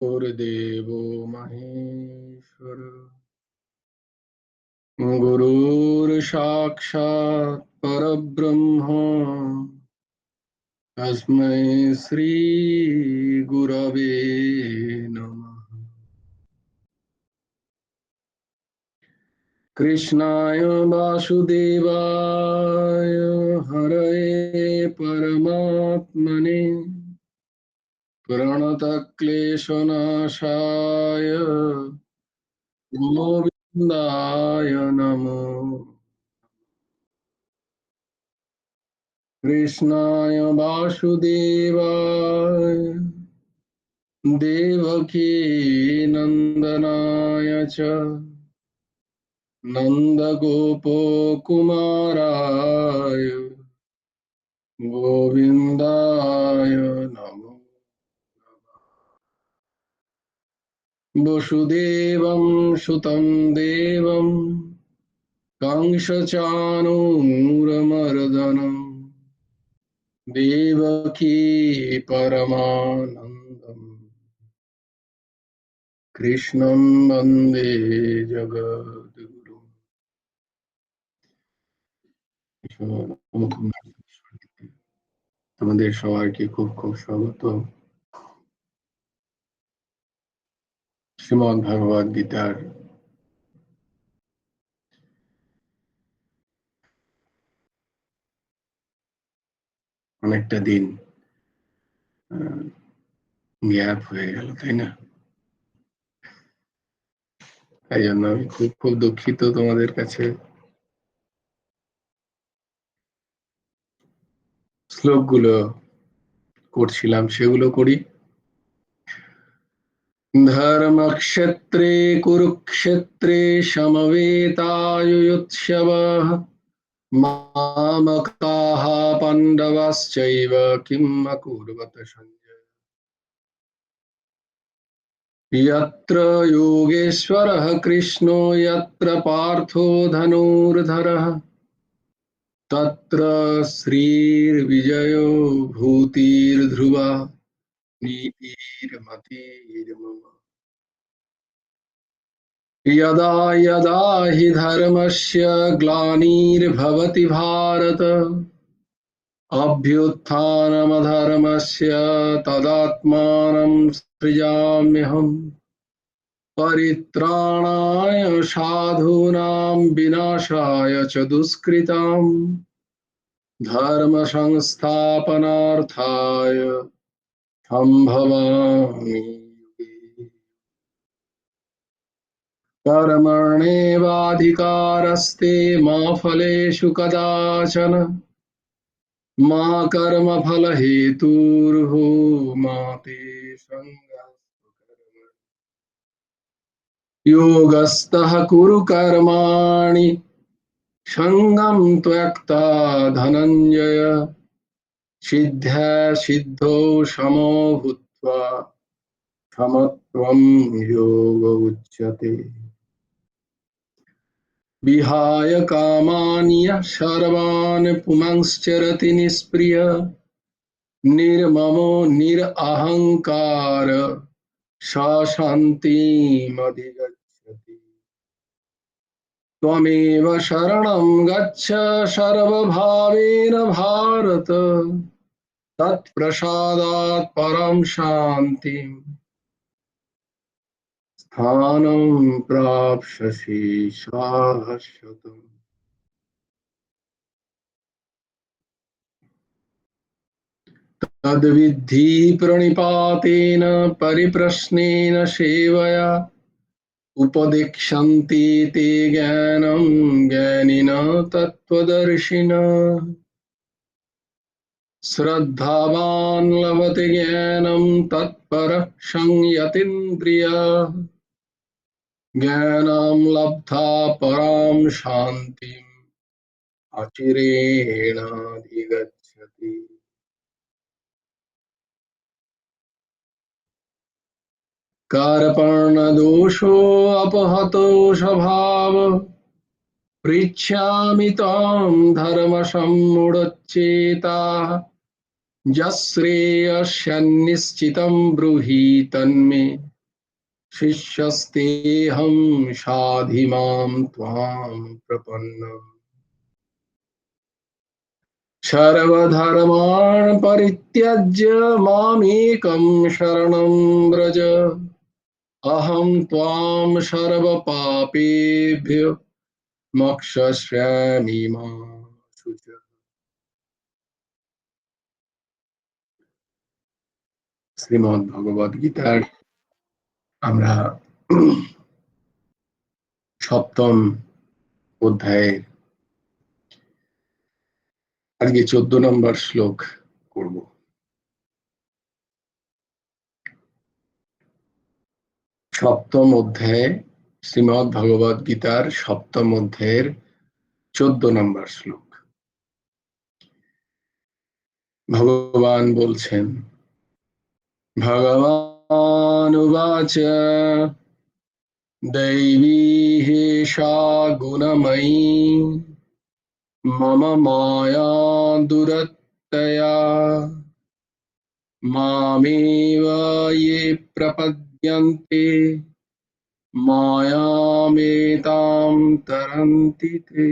गुरुदेवो महेश्वर गुरुर्साक्षात् परब्रह्म तस्मै श्री गुरवे नमः। कृष्णाय वासुदेवाय हरये परमात्मने प्रणतक्लेशनाशाय गोविन्दाय नमो। कृष्णाय वासुदेवाय देवकी नन्दनाय च नन्दगोपकुमाराय गोविन्दाय नमो। वसुदेवं सुतं देवं कंसचाणूरमर्दनं देवकी परमानन्दम् कृष्णं वन्दे जगद्गुरुम्। তোমাদের সবাইকে খুব খুব স্বাগত। শ্রীমদ্ ভগবদ গীতার অনেকটা দিন গ্যাপ হয়ে গেল, তাই না? তাই জন্য আমি খুব খুব দুঃখিত তোমাদের কাছে। শ্লোকগুলো করছিলাম, সেগুলো করি। ধর্মক্ষেত্রে কুরুক্ষেত্রে সমবেতাयुत्सवः मामकाः पाण्डवाश्चैव किम् अकुर्वत सञ्जय। यत्र योगेश्वरः कृष्णो यत्र पार्थो धनुर्धरः तत्र श्रीर्विजयो भूतिर्ध्रुवा नीतिर्मतिर्मम। यदा यदा हि धर्मस्य ग्लानिर्भवति भारत अभ्युत्थानमधर्मस्य तदात्मानं सृजाम्यहम् परित्राणाय साधूनां विनाशाय च दुष्कृताम् धर्म संस्थापनार्थाय सम्भवामि युगे। कर्मण्येवाधिकारस्ते मा फलेषु कदाचन मा कर्मफलहेतुर्भूर्मा ते सङ्गः। योगस्थः कुरु कर्माणि सङ्गं त्यक्ता धनञ्जय सिद्ध्या सिद्धौ समो भूत्वा समत्वं योग उच्यते। विहाय कामानि यः सर्वान् पुंश्चरति निष्क्रिय निर्ममो निरहङ्कार स शान्तिमधिगच्छति। त्वमेव शरणं गच्छ सर्वभावेन भारत तत्प्रसादात् परं शान्तिम् स्थानं प्राप्स्यसि शाश्वतम्। तद्विद्धि प्रणिपातेन परिप्रश्नेन सेवया उपदिक्षन्ति ते ज्ञानं ज्ञानिनः तत्त्वदर्शिनः। श्रद्धावान् लभते ज्ञानं तत्परः संयतीन्द्रियः ज्ञानं लब्धा परां शान्तिम् अचिरेणाधिगच्छति। कार्पण्यदोषोऽपहतो स्वभावः पृच्छामि त्वां धर्मसम्मूढचेताः यश्रेयस्यान्निश्चितं ब्रूहि तन्मे शिष्यस्तेऽहं शाधि मां त्वां प्रपन्नम् सर्वधर्मान् परित्यज्य मामेकं शरणं व्रज अहं त्वां सर्वपापेभ्यो मोक्षयिष्यामि मा शुचः। শ্রীমদ্ ভগবদ গীতার আমরা সপ্তম অধ্যায়ে আজকে 14 নম্বর শ্লোক করব। সপ্তম অধ্যায়ে শ্রীমদ্ ভগবদ গীতার সপ্তম অধ্যায়ের 14 নম্বর শ্লোক। ভগবান বলছেন, ভগবানুবাচ दैवी हेषा गुणमयी मम माया दुरत्यया मामेव ये प्रपद्यन्ते मायामेतां तरन्ति ते।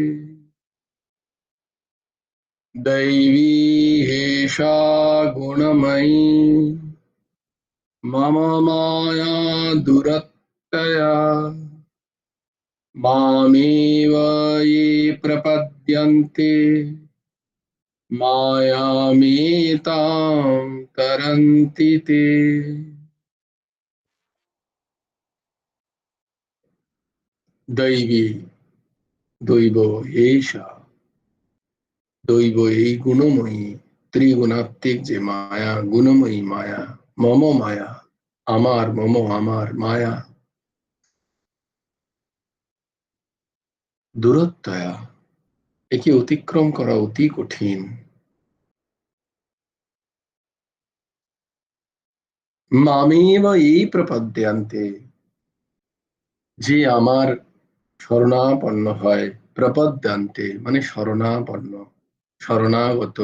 दैवी हेषा गुणमयी मम माया दुरत्यया मामेव ये प्रपद्यन्ते मायामेतां तरन्ति ते। দৈবী, দৈব এষা, দৈব এই গুণময়ী, ত্রিগুণাত্মিক যে মায়া, গুণময়ী মায়া, মম মায়া, আমার, মম আমার মায়া, দূরত্বয়া, একে অতিক্রম করা অতি কঠিন। মামেব এই প্রপদ্যান্তে, যে আমার শরণাপন্ন হয়, প্রপদ্যান্তে মানে শরণাপন্ন, শরণাগত,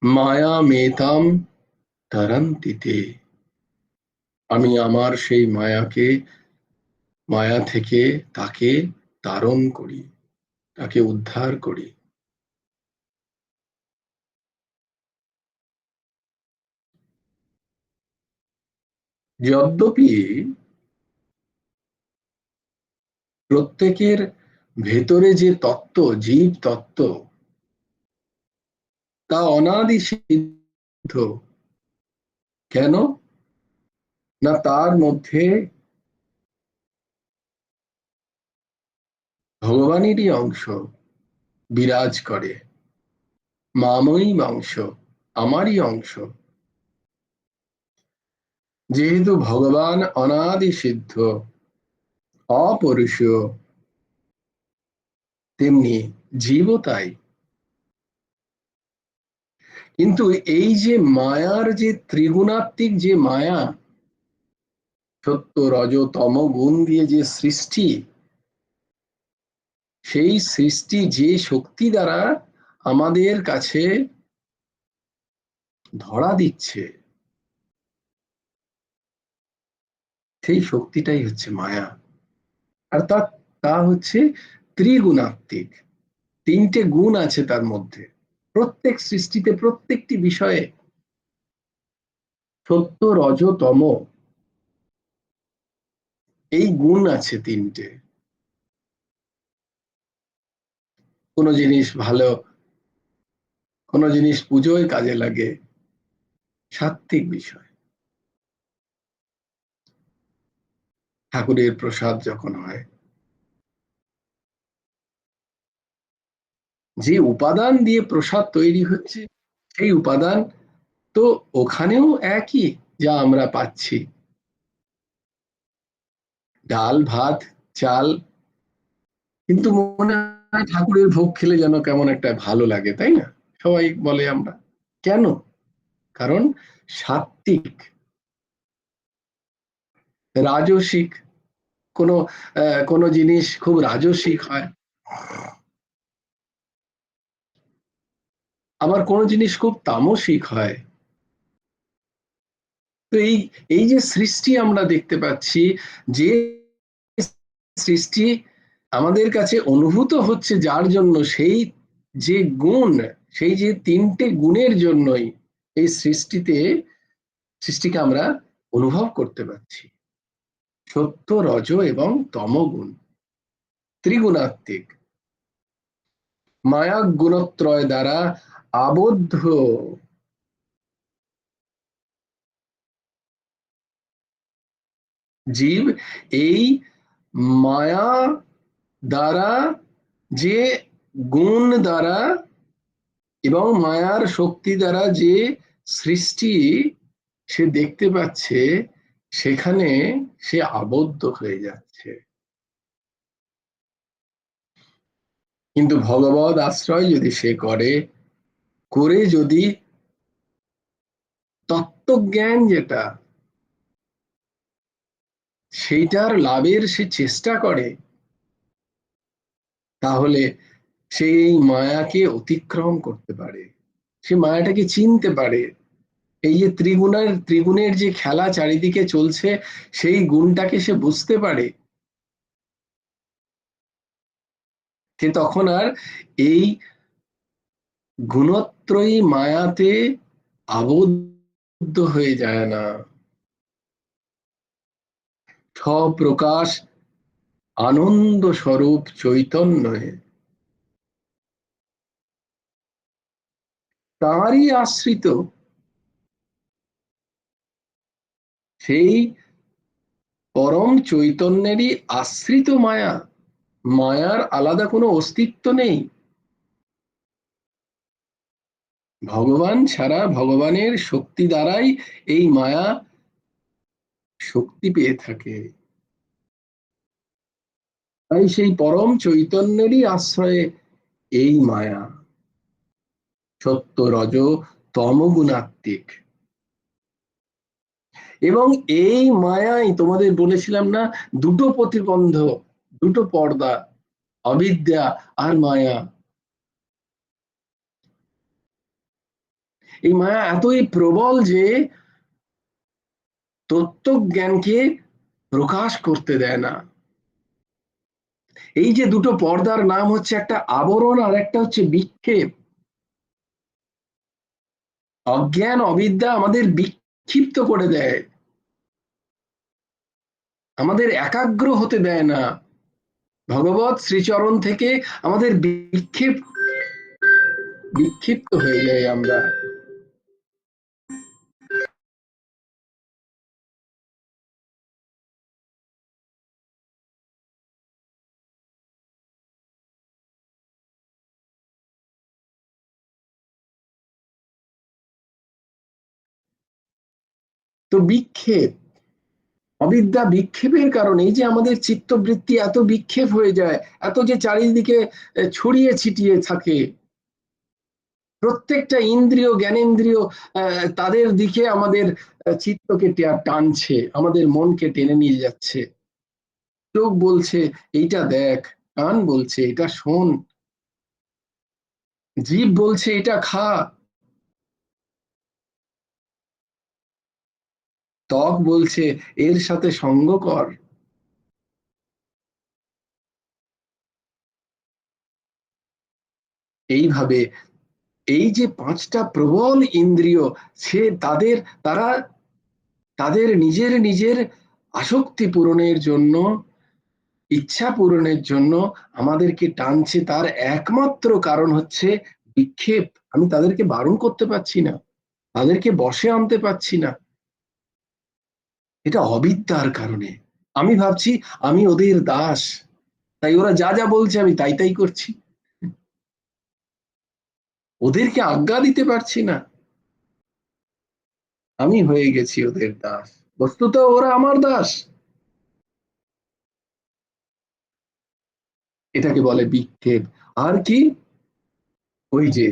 মায়া মেতাম তারান্তিতে, আমি আমার সেই মায়াকে, মায়া থেকে তাকে তারণ করি, তাকে উদ্ধার করি। যদ্যপি প্রত্যেকের ভেতরে যে তত্ত্ব, জীব তত্ত্ব, তা অনাদি সিদ্ধ। কেন না, তার মধ্যে ভগবানেরই অংশ বিরাজ করে, মাময়ী অংশ, আমারই অংশ। যেহেতু ভগবান অনাদি সিদ্ধ, অপরিসীয়, তেমনি জীবও তাই। কিন্তু এই যে মায়ার যে ত্রিগুণাত্মিক যে মায়া, সত্য রজ তম গুণ দিয়ে যে সৃষ্টি, সেই সৃষ্টি যে শক্তি দ্বারা আমাদের কাছে ধরা দিচ্ছে, সেই শক্তিটাই হচ্ছে মায়া। আর তা তা হচ্ছে ত্রিগুণাত্মিক, তিনটে গুণ আছে তার মধ্যে। প্রত্যেক সৃষ্টিতে, প্রত্যেকটি বিষয়ে সত্য রজ তম, এই গুণ আছে তিনটে। কোনো জিনিস ভালো, কোনো জিনিস পুজোয় কাজে লাগে, সাত্ত্বিক বিষয়। ঠাকুরের প্রসাদ যখন হয়, যে উপাদান দিয়ে প্রসাদ তৈরি হচ্ছে, সেই উপাদান তো ওখানেও একই, যা আমরা পাচ্ছি, ডাল ভাত চাল। কিন্তু মনে হয় ঠাকুরের ভোগ খেলে যেন কেমন একটা ভালো লাগে, তাই না? সবাই বলে আমরা। কেন? কারণ সাত্ত্বিক, রাজসিক, কোনো কোনো জিনিস খুব রাজসিক হয়, আবার কোনো জিনিস খুব তামসিক হয়। তো এই যে সৃষ্টি আমরা দেখতে পাচ্ছি, যে সৃষ্টি আমাদের কাছে অনুভূত হচ্ছে যার জন্য, সেই যে গুণ, সেই যে তিনটে গুণের জন্যই এই সৃষ্টিকে আমরা অনুভব করতে পারছি। সত্য, রজ এবং তমগুণ, ত্রিগুণাত্মিক, মায়া গুণত্রয় দ্বারা আবদ্ধ জীব এই মায়া দ্বারা, যে গুণ দ্বারা এবং মায়ার শক্তি দ্বারা যে সৃষ্টি সে দেখতে পাচ্ছে, সেখানে সে আবদ্ধ হয়ে যাচ্ছে। কিন্তু ভগবদ আশ্রয় যদি সে করে যদি তত্ত্বজ্ঞান যেটা, সেইটার লাভের সে চেষ্টা করে, তাহলে সেই মায়াকে অতিক্রম করতে পারে, সে মায়াটাকে চিনতে পারে। এই যে ত্রিগুণের যে খেলা চারিদিকে চলছে, সেই গুণটাকে সে বুঝতে পারে, সে তখন আর এই গুণত্রয়ী মায়াতে আবদ্ধ হয়ে যায় না। স্বপ্রকাশ আনন্দ স্বরূপ চৈতন্যে তাঁরই আশ্রিত, সেই পরম চৈতন্যেরই আশ্রিত মায়া, মায়ার আলাদা কোনো অস্তিত্ব নেই। ভগবান ছাড়া, ভগবানের শক্তি দ্বারাই এই মায়া শক্তি পেয়ে থাকে। তাই সেই পরম চৈতন্যেরই আশ্রয়ে এই মায়া, সত্য, রজ, তমগুণাত্মিক। এবং এই মায়াই তোমাদের বলেছিলাম না, দুটো প্রতিবন্ধ, দুটো পর্দা, অবিদ্যা আর মায়া। এই মায়া এতই প্রবল যে তত্ত্বজ্ঞানকে প্রকাশ করতে দেয় না। এই যে দুটো পর্দার নাম হচ্ছে, একটা আবরণ আর একটা হচ্ছে বিক্ষেপ। অজ্ঞান অবিদ্যা আমাদের বিক্ষিপ্ত করে দেয়, আমাদের একাগ্র হতে দেয় না। ভগবত শ্রীচরণ থেকে আমাদের বিক্ষিপ্ত হয়ে যায় আমরা। তো বিক্ষেপ, অবিদ্যা বিক্ষেপের কারণে এই যে আমাদের চিত্তবৃত্তি এত বিক্ষেপ হয়ে যায়, এত যে চারিদিকে ছড়িয়ে ছিটিয়ে থাকে, প্রত্যেকটা ইন্দ্রিয়, জ্ঞানেন্দ্রিয় তাদের দিকে আমাদের চিত্তকে টানছে, আমাদের মনকে টেনে নিয়ে যাচ্ছে। চোখ বলছে এইটা দেখ, কান বলছে এটা শোন, জিভ বলছে এটা খা, ত্বক বলছে এর সাথে সঙ্গ কর। এইভাবে এই যে পাঁচটা প্রবল ইন্দ্রিয়, সে তারা তাদের নিজের নিজের আসক্তি পূরণের জন্য, ইচ্ছা পূরণের জন্য আমাদেরকে টানছে। তার একমাত্র কারণ হচ্ছে বিক্ষেপ। আমি তাদেরকে বারণ করতে পারছি না, তাদেরকে বশে আনতে পারছি না, এটা অবিদ্যার কারণে। আমি ভাবছি আমি ওদের দাস, তাই ওরা যা যা বলছে আমি তাই তাই করছি, ওদেরকে আজ্ঞা দিতে পারছি না, আমি হয়ে গেছি ওদের দাস। বস্তুত ওরা আমার দাস। এটাকে বলে বিক্ষেপ। আর কি, ওই যে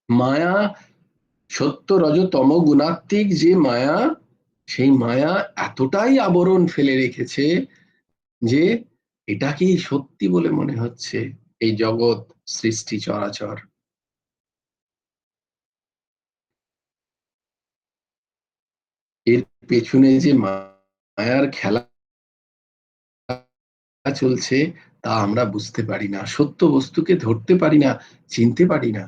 মায়া, সত্য, রজ, তম গুণাত্মিক যে মায়া, সেই মায়া এতটাই আবরণ ফেলে রেখেছে যে এটাকেই সত্যি বলে মনে হচ্ছে, এই জগৎ, সৃষ্টি, চরাচর। এর পেছনে যে মায়ার খেলা চলছে তা আমরা বুঝতে পারি না, সত্য বস্তুকে ধরতে পারি না, চিনতে পারি না।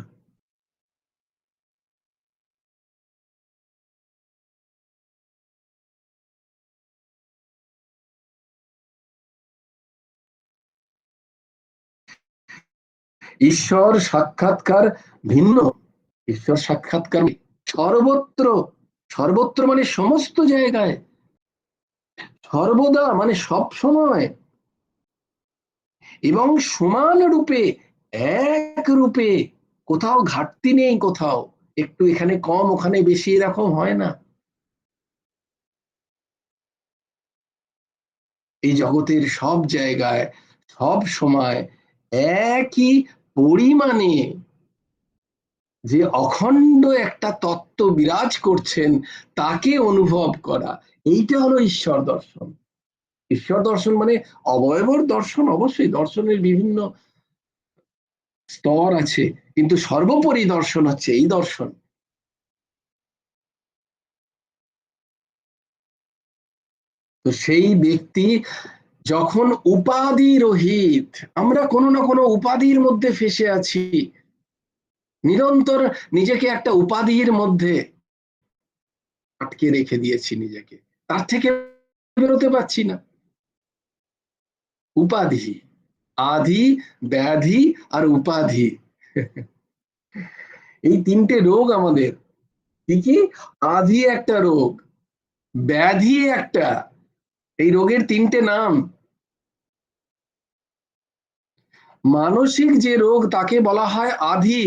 ঈশ্বর সাক্ষাৎকার ভিন্ন। ঈশ্বর সাক্ষাৎকার সর্বত্র, সর্বত্র মানে সমস্ত জায়গায়, সর্বদা মানে সব সময়, এবং সমান রূপে, এক রূপে, কোথাও ঘাটতি নেই, কোথাও একটু এখানে কম ওখানে বেশি এরকম হয় না। এই জগতের সব জায়গায় সব সময় একই পরিমাণে যে অখণ্ড একটা তত্ত্ব বিরাজ করছেন তাকে অনুভব করা, এইটা হলো ঈশ্বর দর্শন। ঈশ্বর দর্শন মানে অবয়বর দর্শন, অবশ্যই দর্শনের বিভিন্ন স্তর আছে, কিন্তু সর্বোপরি দর্শন হচ্ছে এই দর্শন। তো সেই ব্যক্তি যখন উপাধি রহিত, আমরা কোনো না কোনো উপাধির মধ্যে ফেসে আছি, নিরন্তর নিজেকে একটা উপাধির মধ্যে আটকে রেখে দিয়েছি নিজেকে, তার থেকে বেরোতে পারছি না। উপাধি, আধি, ব্যাধি আর উপাধি, এই তিনটে রোগ আমাদের। কি কি? আধি একটা রোগ, ব্যাধি একটা, এই রোগের তিনটে নাম। মানসিক যে রোগ তাকে বলা হয় আধি,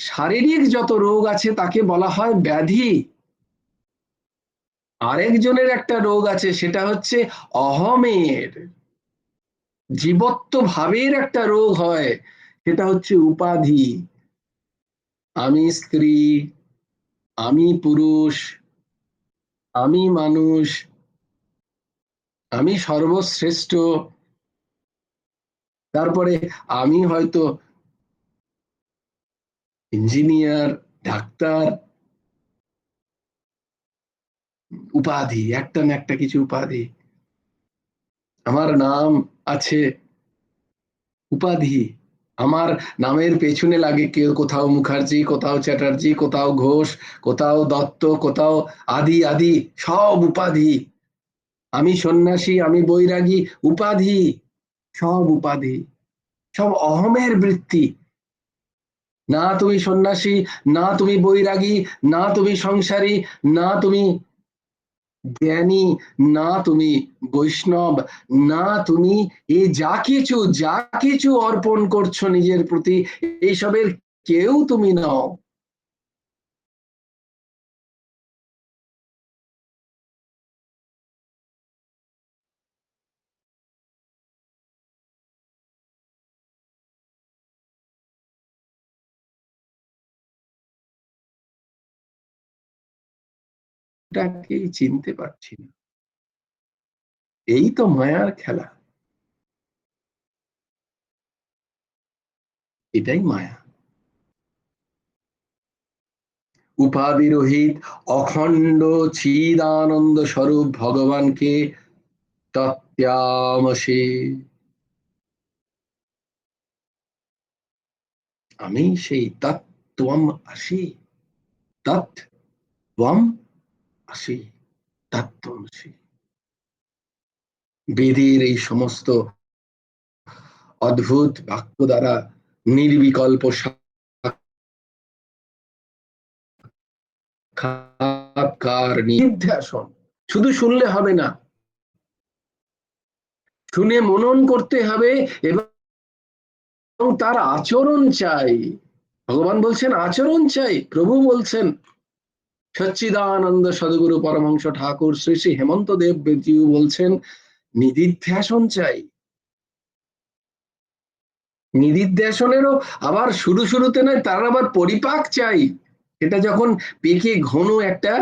শারীরিক যত রোগ আছে তাকে বলা হয় ব্যাধি, আরেকজনের একটা রোগ আছে সেটা হচ্ছে অহমের, জীবত্ব ভাবের একটা রোগ হয়, সেটা হচ্ছে উপাধি। আমি স্ত্রী, আমি পুরুষ, আমি মানুষ, আমি সর্বশ্রেষ্ঠ, তারপরে আমি হয়তো ইঞ্জিনিয়ার, ডাক্তার, উপাধি, একটা না একটা কিছু উপাধি। আমার নাম আছে, উপাধি। আমার নামের পেছনে লাগে কেউ কোথাও মুখার্জি, কোথাও চ্যাটার্জি, কোথাও ঘোষ, কোথাও দত্ত, কোথাও আদি আদি, সব উপাধি। আমি সন্ন্যাসী, আমি বৈরাগী, উপাধি, সব উপাধি, সব অহমের বৃত্তি। না তুমি সন্ন্যাসী, না তুমি বৈরাগী, না তুমি সংসারী, না তুমি জ্ঞানী, না তুমি বৈষ্ণব, না তুমি এ যা কিছু অর্পণ করছো নিজের প্রতি, এইসবের কেউ তুমি নও। এটাকেই চিনতে পারছি না। এই তো মায়ার খেলা, এটাই মায়া। উপাধি রহিত অখণ্ড চিদানন্দ স্বরূপ ভগবানকে তত্ত্বামসি, আমি সেই তত্ত্বম আসি, তত্ত্বম আসি, তত্ত্বমসি। বেদের এই সমস্ত অদ্ভুত বাক্য দ্বারা নির্বিকল্প সাক্ষাৎকার নির্ধ্যাসন, শুধু শুনলে হবে না, শুনে মনন করতে হবে, এবং তার আচরণ চাই। ভগবান বলছেন আচরণ চাই, প্রভু বলছেন, সচ্চিদানন্দ সদগুরু পরমহংস ঠাকুর শ্রী শ্রী হেমন্ত দেব জিউ বলছেন নিদিধ্যাসন চাই। নিদিধ্যাসনেরও আবার শুরুতে নয়, তার আবার পরিপাক চাই। এটা যখন পেকে ঘন একটা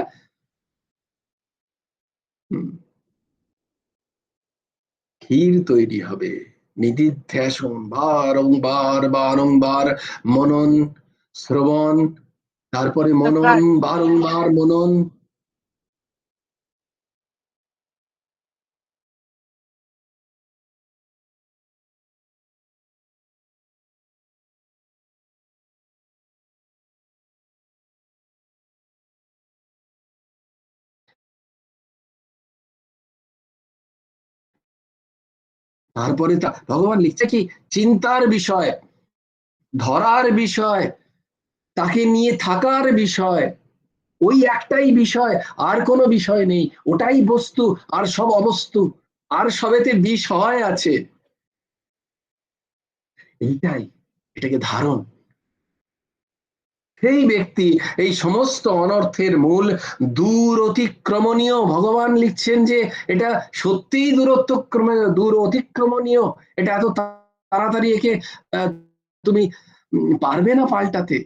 ক্ষীর তৈরি হবে, নিদিধ্যাসন বারংবার বারংবার মনন, শ্রবণ, তারপরে মনন, বারংবার মনন, তারপরে ভগবান লিখছে কি, চিন্তার বিষয়, ধরার বিষয়, তাকে নিয়ে থাকার বিষয়, ওই একটাই বিষয়, আর কোনো বিষয় নেই, ওটাই বস্তু, আর সব অবস্তু, আর সবেতে বিষয় আছে, এইটাই, এটাকে ধারণ। সেই ব্যক্তি এই সমস্ত অনর্থের মূল দূর অতিক্রমণীয়, ভগবান লিখছেন যে এটা সত্যিই দূর অতিক্রমণীয়, এটা এত তাড়াতাড়ি একে তুমি পারবে না পাল্টাতে,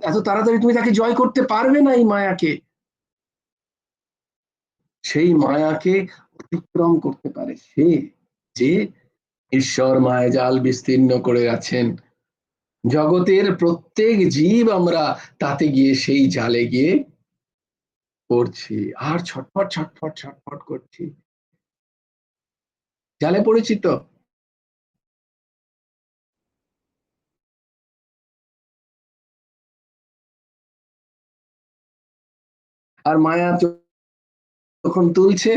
এত তাড়াতাড়ি তুমি তাকে জয় করতে পারবে না এই মায়াকে। সেই মায়াকে অতিক্রম করতে পারে সে, যে ঈশ্বর মায়াজাল বিস্তীর্ণ করে আছেন, জগতের প্রত্যেক জীব আমরা তাতে গিয়ে সেই জালে গিয়ে পড়ছি, আর ছটফট ছটফট ছটফট করছি, জালে পড়েছি তো। আর মায়া যখন তুলছে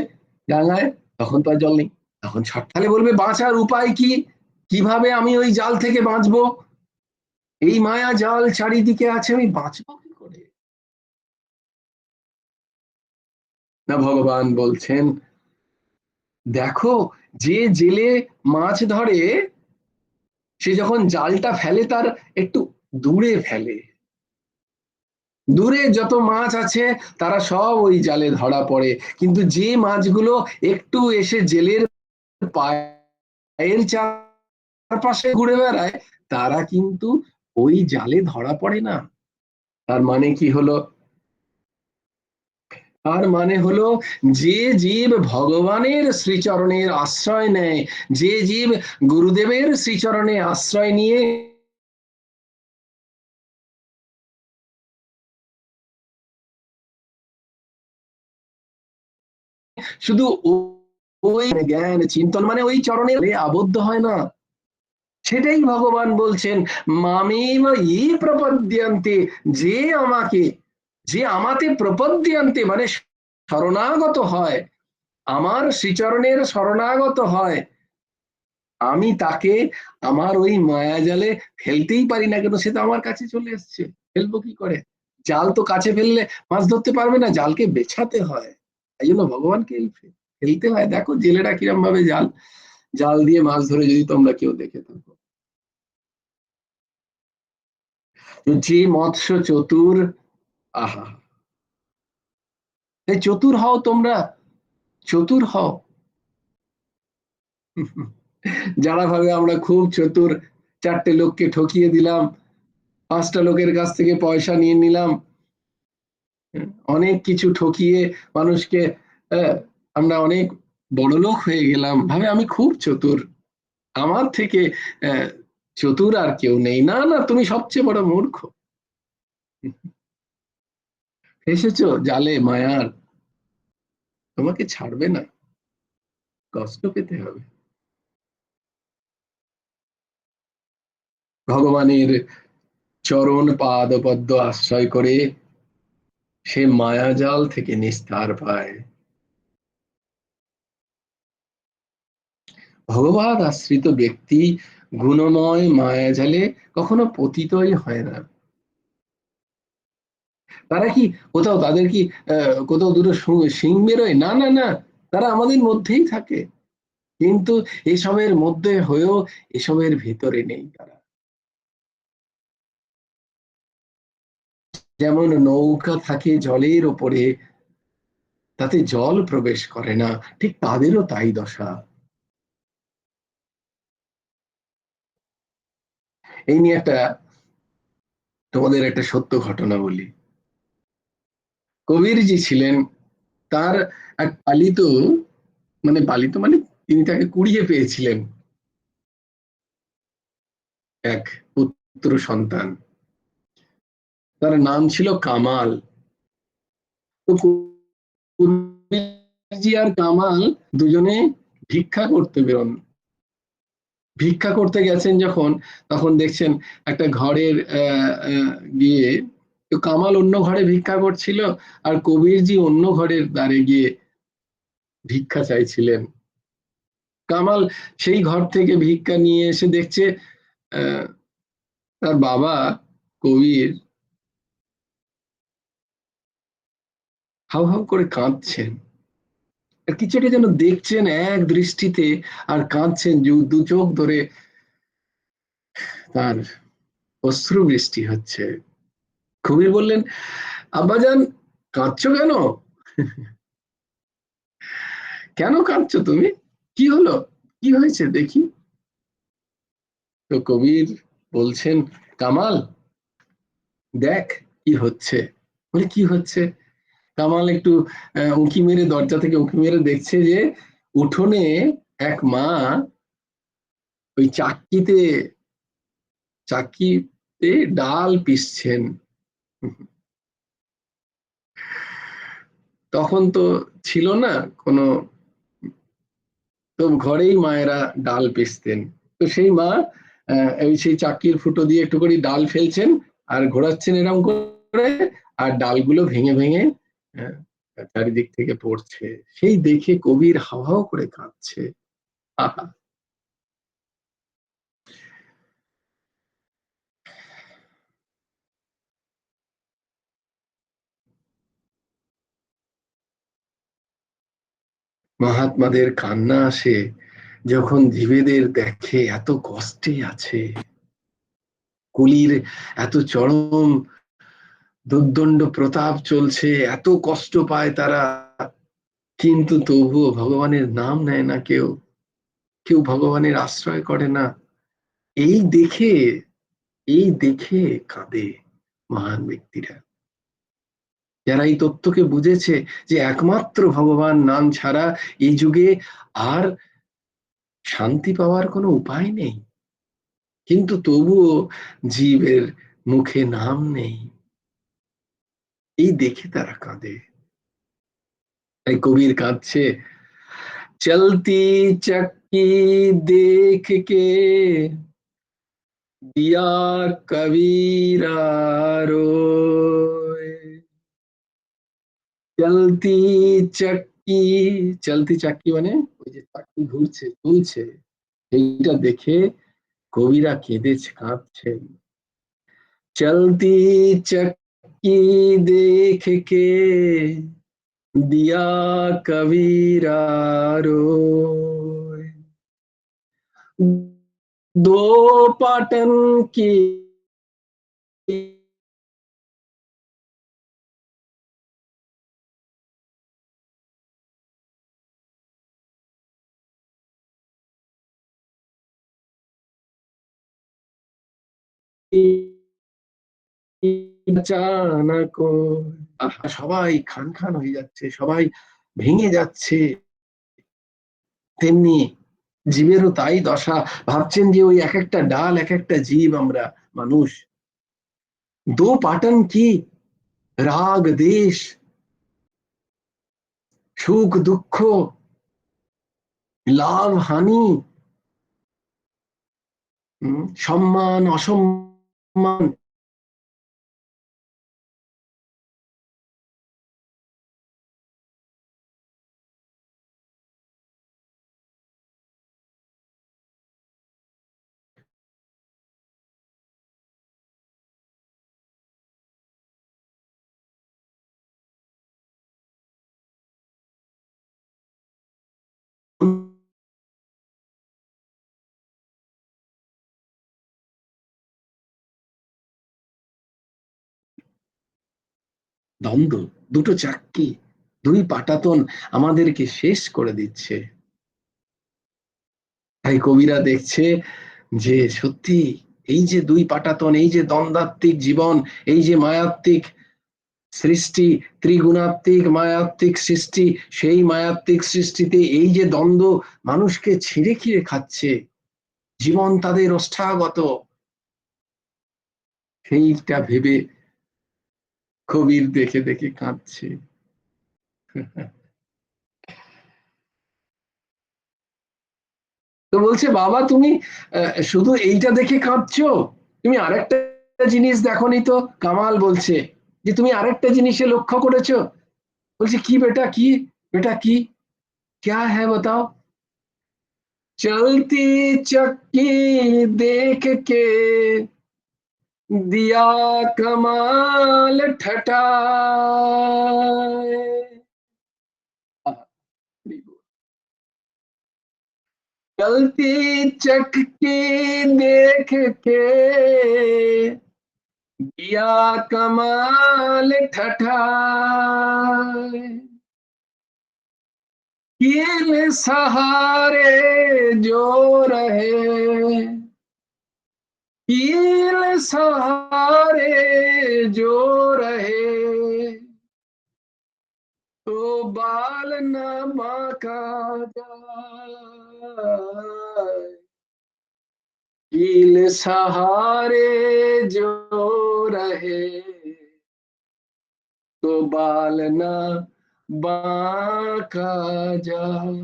ডাঙায়, তখন তো আর জল নেই, তখন ছটফালে বলবে বাঁচার উপায় কি, কিভাবে আমি ওই জাল থেকে বাঁচবো, এই মায়া জাল চারিদিকে আছে, আমি বাঁচবো কি করে? না, ভগবান বলছেন দেখো, যে জেলে মাছ ধরে, সে যখন জালটা ফেলে তার একটু দূরে ফেলে, দূরে যত মাছ আছে তারা সব ওই জালে ধরা পড়ে, কিন্তু যে মাছগুলো একটু এসে জেলের পায়ের চারপাশে ঘুরে বেড়ায়, তারা কিন্তু ওই জালে ধরা পড়ে না। তার মানে কি হলো? তার মানে হলো, যে জীব ভগবানের শ্রীচরণের আশ্রয় নেয়, যে জীব গুরুদেবের শ্রীচরণে আশ্রয় নিয়ে শুধু ওই জ্ঞান চিন্তন মানে ওই চরণে আবদ্ধ হয় না, সেটাই ভগবান বলছেন, মামেব ই প্রপদ্যন্তে, যে আমাকে, যে আমাতে প্রপদ্যন্তে মানে শরণাগত হয়, আমার শ্রীচরণের শরণাগত হয়, আমি তাকে আমার ওই মায়াজালে ফেলতেই পারি না কেন, সে তো আমার কাছে চলে এসছে, ফেলবো কি করে? জাল তো কাছে ফেললে মাছ ধরতে পারবে না, জালকে বেছাতে হয়, তাই জন্য ভগবানকে ফেলতে হয়। দেখো জেলেরা কিরম ভাবে জাল জাল দিয়ে মাছ ধরে, যদি তোমরা কেউ দেখে থাকো। যে মৎস্য চতুর, আহা, এই চতুর হও তোমরা, চতুর হও। যারা ভাবে আমরা খুব চতুর, চারটে লোককে ঠকিয়ে দিলাম, পাঁচটা লোকের কাছ থেকে পয়সা নিয়ে নিলাম, অনেক কিছু ঠকিয়ে মানুষকে, আহ, আমরা অনেক বড়লোক হয়ে গেলাম, ভাবে আমি খুব চতুর, আমার থেকে আহ, চতুর আর কেউ নেই। না না, তুমি সবচেয়ে বড় মূর্খ, ফেসেছো জালে মায়ার, তোমাকে ছাড়বে না, কষ্ট পেতে হবে। ভগবানের চরণ পাদ পদ্ম আশ্রয় করে সে মায়াজাল থেকে নিস্তার পায়। ভগবান আশ্রিত ব্যক্তি গুণময় মায়াজালে কখনো পতিতই হয় না। তারা কি কোথাও, তাদের কি কোথাও দুটো শিং বেরোয়? না না না, তারা আমাদের মধ্যেই থাকে, কিন্তু এসবের মধ্যে হয়েও এসবের ভেতরে নেই তারা। যেমন নৌকা থাকে জলের ওপরে, তাতে জল প্রবেশ করে না, ঠিক তাদেরও তাই দশা। এই নিয়ে তোমাদের একটা সত্য ঘটনা বলি। কবিরজি ছিলেন, তার এক পালিত, মানে পালিত মানে তিনি তাকে কুড়িয়ে পেয়েছিলেন, এক পুত্র সন্তান, তার নাম ছিল কামাল। তো কবিরজি আর কামাল দুজনে ভিক্ষা করতে বেরোন, ভিক্ষা করতে গেছেন যখন, তখন দেখছেন একটা ঘরের গিয়ে, তো কামাল অন্য ঘরে ভিক্ষা করছিল, আর কবিরজি অন্য ঘরের দ্বারে গিয়ে ভিক্ষা চাইছিলেন। কামাল সেই ঘর থেকে ভিক্ষা নিয়ে এসে দেখছে তার বাবা কবির হাউ হাউ করে কাঁদছেন, কিছু একটা যেন দেখছেন এক দৃষ্টিতে আর কাঁদছেন, দু চোখ ধরে তার অশ্রু বৃষ্টি হচ্ছে। কবির বললেন, আব্বাজান কাঁদছো কেন? কেন কাঁদছো তুমি? কি হলো? কি হয়েছে দেখি? তো কবির বলছেন, কামাল দেখ কি হচ্ছে। বলে কি হচ্ছে? কামাল একটু উঁকি মেরে, দরজা থেকে উঁকি মেরে দেখছে যে উঠোনে এক মা ওই চাকিতে ডাল পিষছেন। তখন তো ছিল না কোনো, তো ঘরেই মায়েরা ডাল পিষতেন। তো সেই মা ওই সেই চাকির ফুটো দিয়ে একটু করে ডাল ফেলছেন আর ঘোরাচ্ছেন এরকম করে, আর ডালগুলো ভেঙে ভেঙে আহ, চারিদিক থেকে পড়ছে। সেই দেখে কবির হাও হাও করে কাঁদছে। আহা, মহাত্মাদের কান্না আসে যখন জীবেদের দেখে এত কষ্টে আছে, কলির এত চরম দুর্দণ্ড প্রতাপ চলছে, এত কষ্ট পায় তারা, কিন্তু তবুও ভগবানের নাম নেয় না কেউ, কেউ ভগবানের আশ্রয় করে না। এই দেখে এই দেখে কাঁদে মহান ব্যক্তিরা, যারা এই তত্ত্বকে বুঝেছে যে একমাত্র ভগবান নাম ছাড়া এই যুগে আর শান্তি পাওয়ার কোনো উপায় নেই, কিন্তু তবুও জীবের মুখে নাম নেই। এই দেখে তারা কাঁদে। তাই কবির কাঁদছে, চলতি চক্কি দেখ কে दिया कबीरा रोए, চলতি চাক্কি, চলতি চাক্কি মানে ওই যে চাক্কি ঘুরছে চলছে, এইটা দেখে কবিরা কেঁদেছে, কাঁদছেন। চলতি চক্কি দেখ কে दिया कबीरा रोए, दो पाटन की সবাই খান খান হয়ে যাচ্ছে, সবাই ভেঙে যাচ্ছে। তেমনি জীবেরও তাই দশা, ভাবছেন যে ওই এক একটা ডাল, এক একটা জীব আমরা মানুষ। দো পাটন কি রাগ দেশ, সুখ দুঃখ, লাভ হানি, সম্মান অসম্মান, দ্বন্দ্ব, দুটো চাক্কি, দুই পাটাতন আমাদেরকে শেষ করে দিচ্ছে। তাই কবিরা দেখছে যে সত্যি এই যে দুই পাটাতন, এই যে দ্বন্দ্বাত্মিক জীবন, এই যে মায়াত্মিক সৃষ্টি, ত্রিগুণাত্মিক মায়াত্মিক সৃষ্টি, সেই মায়াত্মিক সৃষ্টিতে এই যে দ্বন্দ্ব মানুষকে ছিঁড়ে খিঁড়ে খাচ্ছে, জীবন তাদের ওষ্ঠাগত, সেইটা ভেবে কবির দেখে দেখে কাঁদছে। তো বলছে, বাবা তুমি শুধু এইটা দেখে কাঁদছো, তুমি আরেকটা জিনিস দেখোনি তো? কামাল বলছে যে তুমি আরেকটা জিনিসে লক্ষ্য করেছো? বলছে কি বেটা, কি বেটা, কি, क्या है बताओ? चलती चक्की देख के दिया कमाल ठठाए। चलती चक्की देख के दिया कमाल ठठाए। कील सहारे जो रहे, कील सहारे जो रहे, तो बाल न बांका जाए। कील सहारे जो रहे, तो बाल न বাঁকা যায়।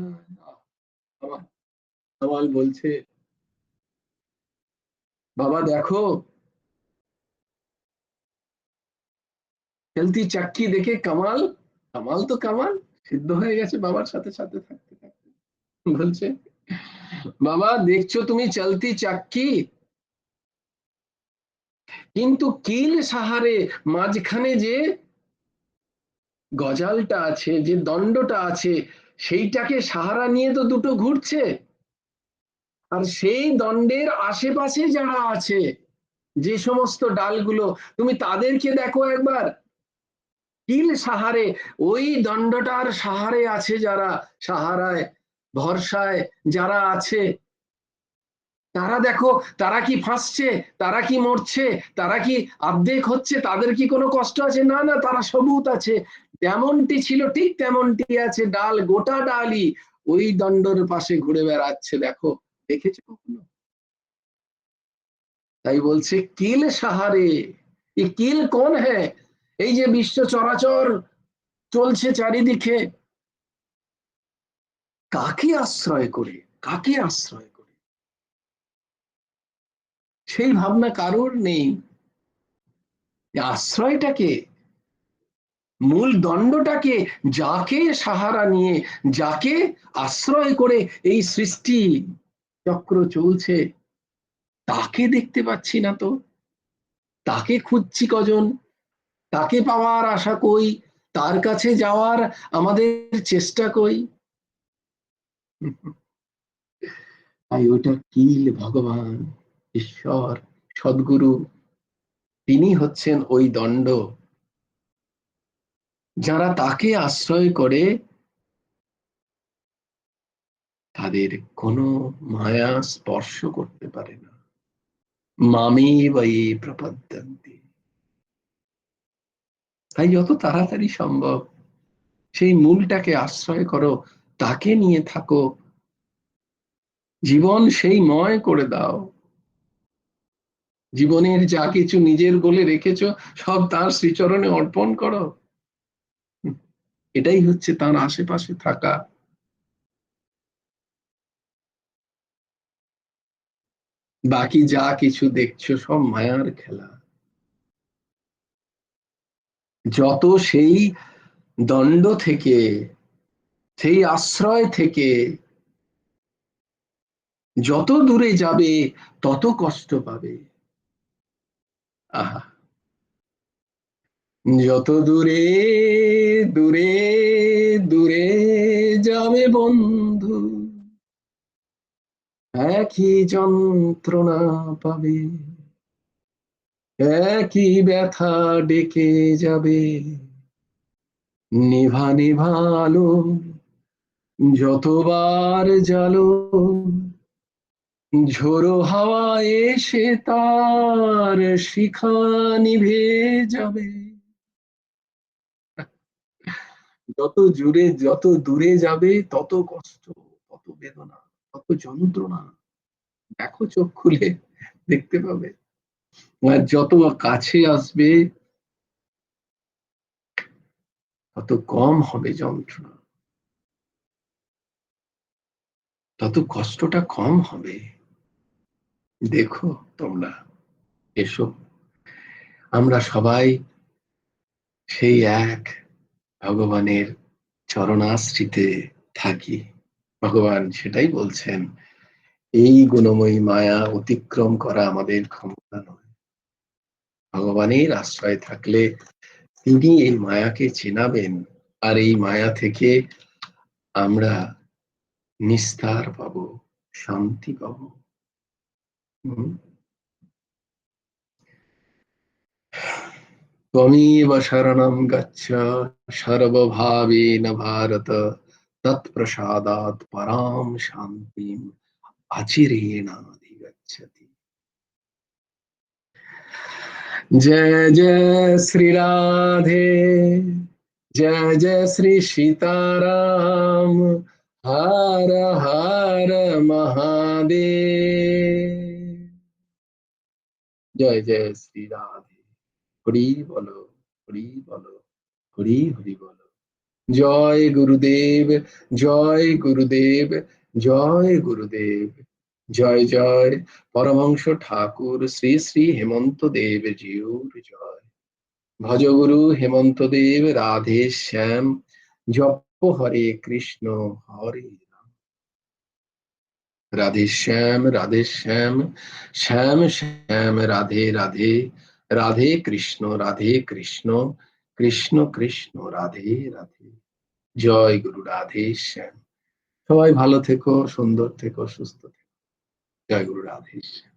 কামাল বলছে, বাবা দেখো, চলতি চাক্কি দেখে কামাল, কামাল তো কামাল সিদ্ধ হয়ে গেছে বাবার সাথে সাথে থাকতে থাকতে। বলছে, বাবা দেখছো তুমি চলতি চাক্কি, কিন্তু কিল সাহারে মাঝখানে যে গজালটা আছে, যে দণ্ডটা আছে, সেইটাকে সাহারা নিয়ে তো দুটো ঘুরছে। আর সেই দণ্ডের আশেপাশে যারা আছে, যে সমস্ত ডালগুলো, তুমি তাদেরকে দেখো একবার। কিল সাহারে, ওই দণ্ডটার সাহারে আছে যারা, সাহারায় ভরসায় যারা আছে, তারা দেখো, তারা কি ফাঁসছে, তারা কি মরছে, তারা কি আর্ধেক হচ্ছে, তাদের কি কোনো কষ্ট আছে? না না, তারা সবুত আছে। যেমনটি ছিল ঠিক তেমনটি আছে, ডাল গোটা ডালই ওই দণ্ডর পাশে ঘুরে বেড়াচ্ছে। দেখো, দেখেছো কখনো? তাই বলছে কিল সাহারে। এই কিল কোন হ্যাঁ? এই যে বিশ্ব চরাচর চলছে চারিদিকে, কাকে আশ্রয় করে, কাকে আশ্রয় করে সেই ভাবনা কারোর নেই। আশ্রয়টাকে, মূল দণ্ডটাকে, যাকে সাহারা নিয়ে, যাকে আশ্রয় করে এই সৃষ্টি চক্র চলছে, তাকে দেখতে পাচ্ছি না তো। তাকে খুঁজছি কজন, তাকে পাওয়ার আশা কই, তার কাছে যাওয়ার আমাদের চেষ্টা কই। তাই ওটা কিল ভগবান, ঈশ্বর, সদ্গুরু, তিনি হচ্ছেন ওই দণ্ড। যারা তাকে আশ্রয় করে তাদের কোনো মায়া স্পর্শ করতে পারে না। মামেব ये প্রপদ্যন্তে। তাই যত তাড়াতাড়ি সম্ভব সেই মূলটাকে আশ্রয় করো, তাকে নিয়ে থাকো, জীবন সেই ময় করে দাও। জীবনের যা কিছু নিজের বলে রেখেছো, সব তার শ্রীচরণে অর্পণ করো। এটাই হচ্ছে তার আশেপাশে থাকা। বাকি যা কিছু দেখছো সব মায়ার খেলা। যত সেই দণ্ড থেকে, সেই আশ্রয় থেকে যত দূরে যাবে তত কষ্ট পাবে। আহা, যত দূরে দূরে দূরে যাবে বন্ধু, একই যন্ত্রণা পাবে, একই ব্যথা ডেকে যাবে। নিভা নিভা আলো যতবার জ্বালো, ঝোড়ো হাওয়া এসে তার শিখা নিভে যাবে। যত দূরে যাবে তত কষ্ট, তত বেদনা, তত যন্ত্রণা। দেখো, চোখ খুলে দেখতে পাবে। আর যত কাছে আসবে তত কম হবে যন্ত্রণা, তত কষ্টটা কম হবে। দেখো তোমরা, এসো, আমরা সবাই সেই এক ভগবানের চরণাশ্রিতে থাকি। ভগবান সেটাই বলছেন, এই গুণময়ী মায়া অতিক্রম করা আমাদের ক্ষমতা নয়। ভগবানের আশ্রয় থাকলে তিনি এই মায়াকে চেনাবেন, আর এই মায়া থেকে আমরা নিস্তার পাবো, শান্তি পাবো। ত্বমেব শরণং গচ্ছ সর্বভাবেন ভারত, তৎপ্রসাদাৎ পরাম শান্তিম अचिरेणाधिगच्छति। जय जय श्री राधे, जय जय श्री सीताराम, हर हर महादेव। जय जय श्री राधे। हरि बोलो, हरि बोलो, हरि हरि बोलो। जय गुरुदेव, जय गुरुदेव, जय गुरुदेव। जय जय परमहंस ठाकुर श्री श्री हेमंत देव जिउर जय। भज गुरु हेमंत देव राधे श्याम, जप हरे कृष्ण हरे राम, राधे श्याम श्याम श्याम राधे राधे, राधे कृष्ण कृष्ण कृष्ण राधे राधे। জয় গুরু রাধে শ্যাম। সবাই ভালো থেকো, সুন্দর থেকো, সুস্থ থেকো। জয় গুরু রাধে শ্যাম।